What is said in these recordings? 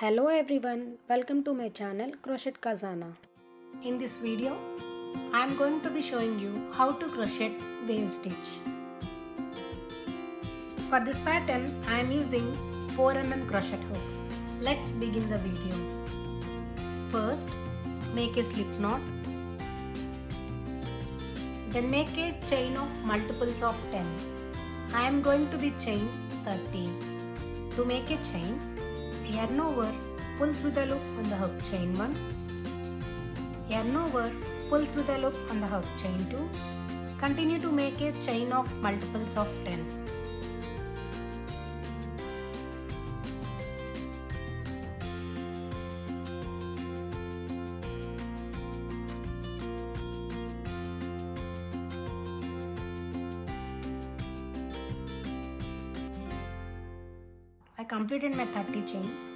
Hello everyone, welcome to my channel Crochet Khazana. In this video, I am going to be showing you how to crochet wave stitch. For this pattern, I am using 4mm crochet hook. Let's begin the video. First, make a slip knot. Then make a chain of multiples of 10. I am going to be chain 30. To make a chain, yarn over, pull through the loop on the hook, chain 1. Yarn over, pull through the loop on the hook, chain 2. Continue to make a chain of multiples of 10. I completed my 30 chains.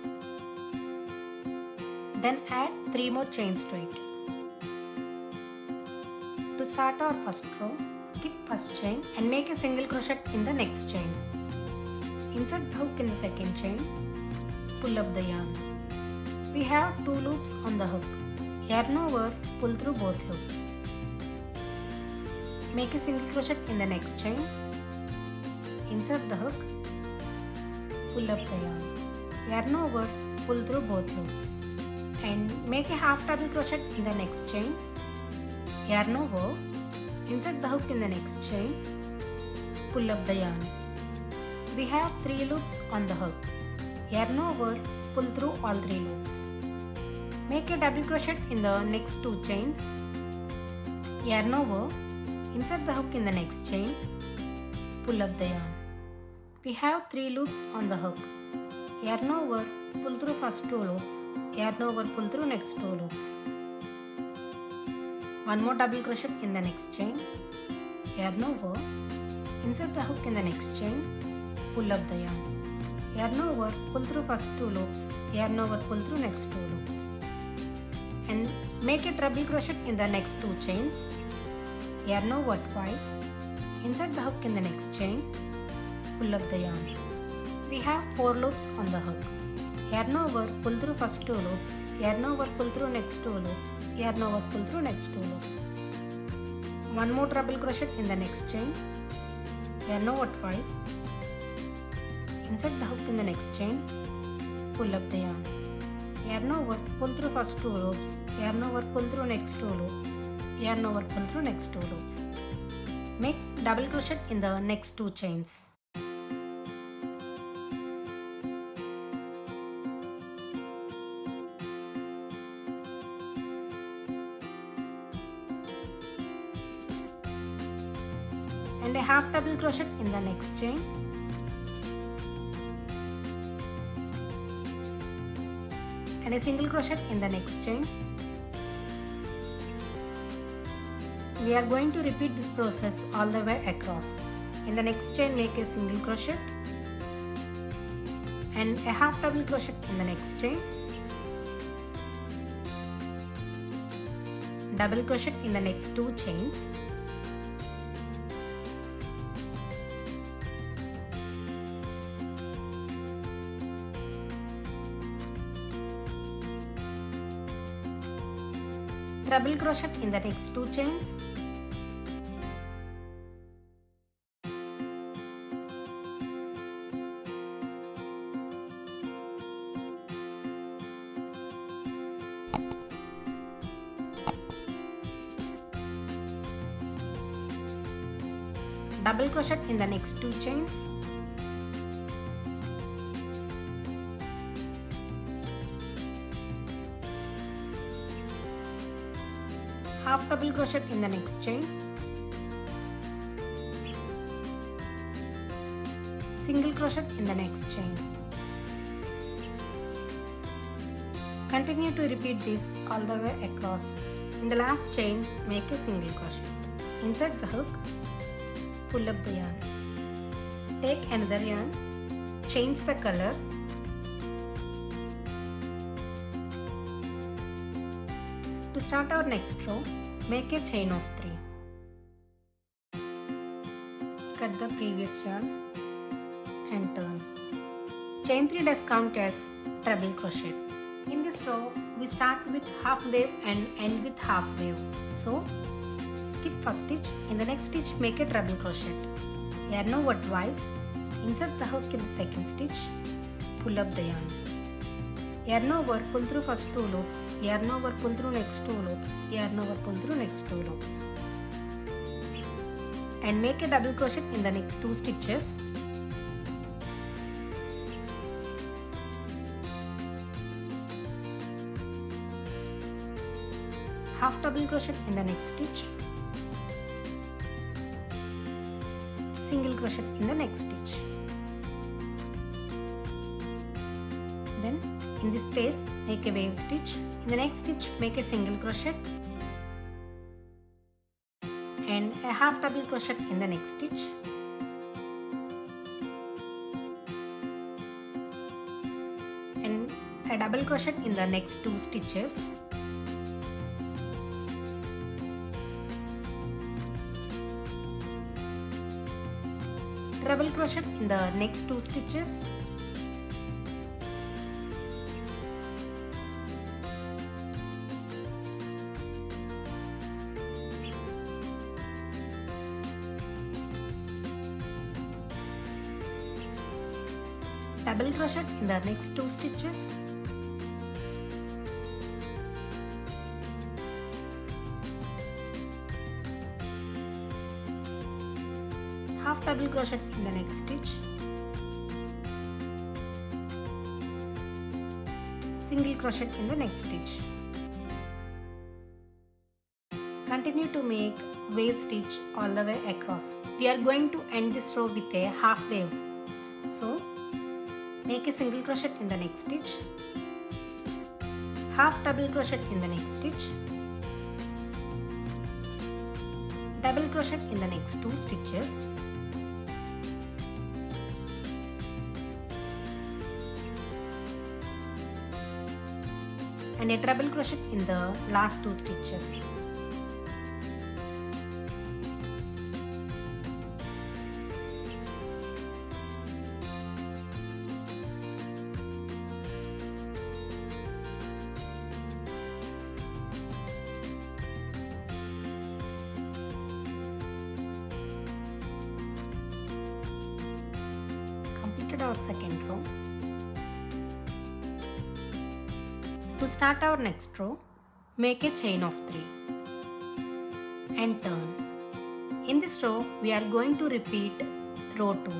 Then add 3 more chains to it. To start our first row, skip first chain and make a single crochet in the next chain. Insert the hook in the second chain. Pull up the yarn. We have 2 loops on the hook. Yarn over, pull through both loops. Make a single crochet in the next chain. Insert the hook. Pull up the yarn. Yarn over, pull through both loops. And make a half double crochet in the next chain. Yarn over, insert the hook in the next chain. Pull up the yarn. We have 3 loops on the hook. Yarn over, pull through all 3 loops. Make a double crochet in the next 2 chains. Yarn over, insert the hook in the next chain. Pull up the yarn. We have 3 loops on the hook. Yarn over, pull through first 2 loops. Yarn over, pull through next 2 loops. 1 more double crochet in the next chain. Yarn over, insert the hook in the next chain. Pull up the yarn. Yarn over, pull through first 2 loops. Yarn over, pull through next 2 loops. And make a treble crochet in the next 2 chains. Yarn over twice. Insert the hook in the next chain. Pull up the yarn. We have 4 loops on the hook. Yarn over, pull through first 2 loops. Yarn over, pull through next 2 loops. Yarn over, pull through next 2 loops. 1 more treble crochet in the next chain. Yarn over twice. Insert the hook in the next chain. Pull up the yarn. Yarn over, pull through first 2 loops. Yarn over, pull through next 2 loops. Yarn over, pull through next 2 loops. Make double crochet in the next 2 chains. And a half double crochet in the next chain. And a single crochet in the next chain. We are going to repeat this process all the way across. In the next chain, make a single crochet and a half double crochet in the next chain. Double crochet in the next 2 chains. Treble crochet in the next 2 chains. Double crochet in the next 2 chains. Half double crochet in the next chain. Single crochet in the next chain. Continue to repeat this all the way across. In the last chain, make a single crochet. Insert the hook. Pull up the yarn. Take another yarn. Change the color. To start our next row, make a chain of 3. Cut the previous yarn and turn. chain 3 does count as treble crochet. In this row, we start with half wave and end with half wave. So, skip first stitch. In the next stitch, make a treble crochet. Yarn over twice. Insert the hook in the second stitch. Pull up the yarn. Yarn over, pull through first 2 loops. Yarn over, pull through next 2 loops. Yarn over, pull through next 2 loops. And make a double crochet in the next 2 stitches. Half double crochet in the next stitch. Single crochet in the next stitch. Then in this place make a wave stitch. In the next stitch make a single crochet and a half double crochet in the next stitch. And a double crochet in the next 2 stitches. Treble crochet in the next 2 stitches. Double crochet in the next 2 stitches. Half double crochet in the next stitch. Single crochet in the next stitch. Continue to make wave stitch all the way across. We are going to end this row with a half wave. So make a single crochet in the next stitch. Half double crochet in the next stitch. Double crochet in the next 2 stitches. And a treble crochet in the last 2 stitches. Completed our second row. To start our next row, make a chain of 3 and turn. In this row, we are going to repeat row 2.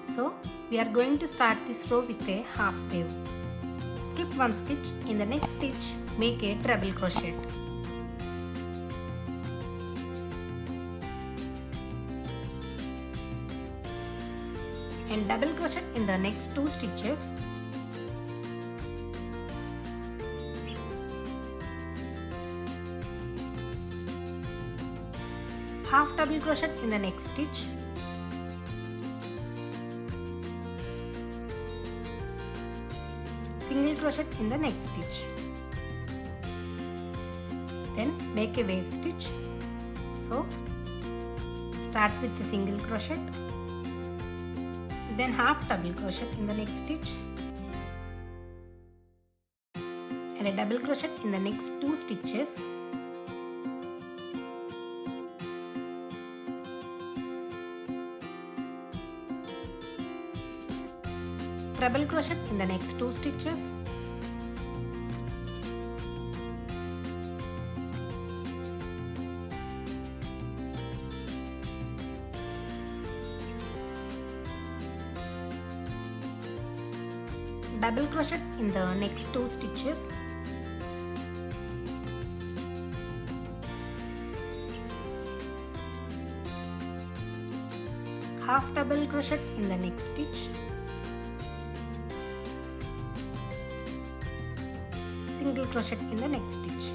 So, we are going to start this row with a half wave. Skip 1 stitch. In the next stitch, make a treble crochet. And double crochet in the next 2 stitches. Half double crochet in the next stitch. Single crochet in the next stitch. Then make a wave stitch. So start with the single crochet, then half double crochet in the next stitch and a double crochet in the next 2 stitches. Treble crochet in the next 2 stitches. Double crochet in the next 2 stitches. Half double crochet in the next stitch. Single crochet in the next stitch.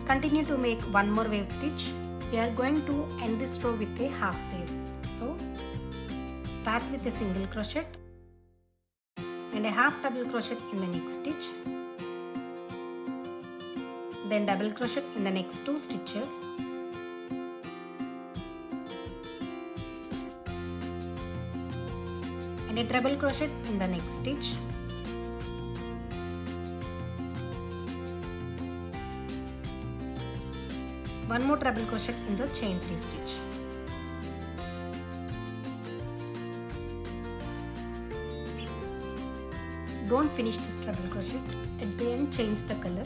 Continue to make one more wave stitch. We are going to end this row with a half wave. So start with a single crochet and a half double crochet in the next stitch, then double crochet in the next 2 stitches, and a treble crochet in the next stitch. One more treble crochet in the chain 3 stitch. Don't finish this treble crochet. At the end, change the color.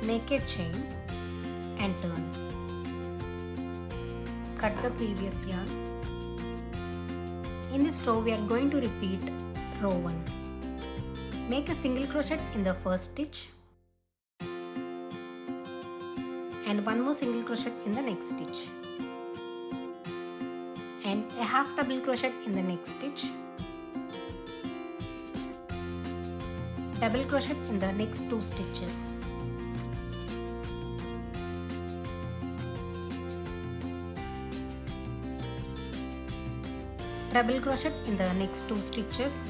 Make a chain and turn. Cut the previous yarn. In this row, we are going to repeat row 1. Make a single crochet in the first stitch and one more single crochet in the next stitch and a half double crochet in the next stitch, double crochet in the next 2 stitches, treble crochet in the next 2 stitches,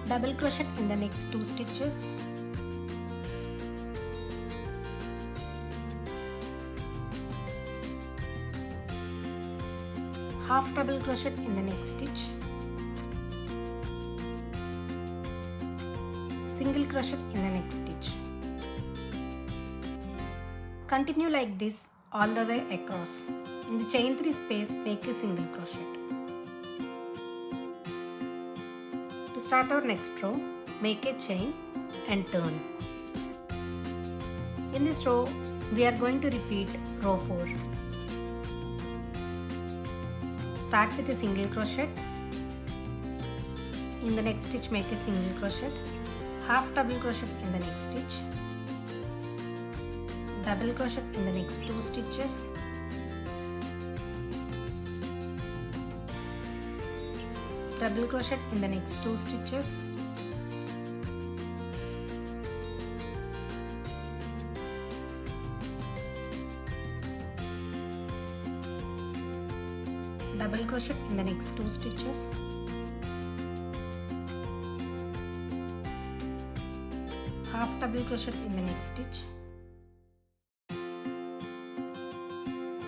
double crochet in the next 2 stitches, half double crochet in the next stitch, single crochet in the next stitch. Continue like this all the way across. In the chain 3 space, make a single crochet. To start our next row, make a chain and turn. In this row, we are going to repeat row 4. Start with a single crochet. In the next stitch, make a single crochet, half double crochet in the next stitch, double crochet in the next 2 stitches, treble crochet in the next 2 stitches, double crochet in the next 2 stitches, half double crochet in the next stitch,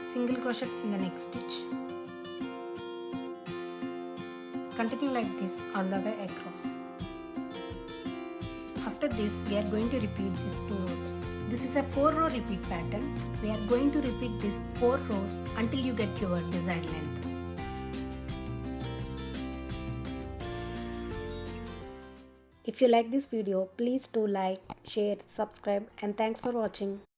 single crochet in the next stitch. Continue like this all the way across. After this, we are going to repeat these 2 rows. This is a 4-row repeat pattern. We are going to repeat these 4 rows until you get your desired length. If you like this video, please do like, share, subscribe, and thanks for watching.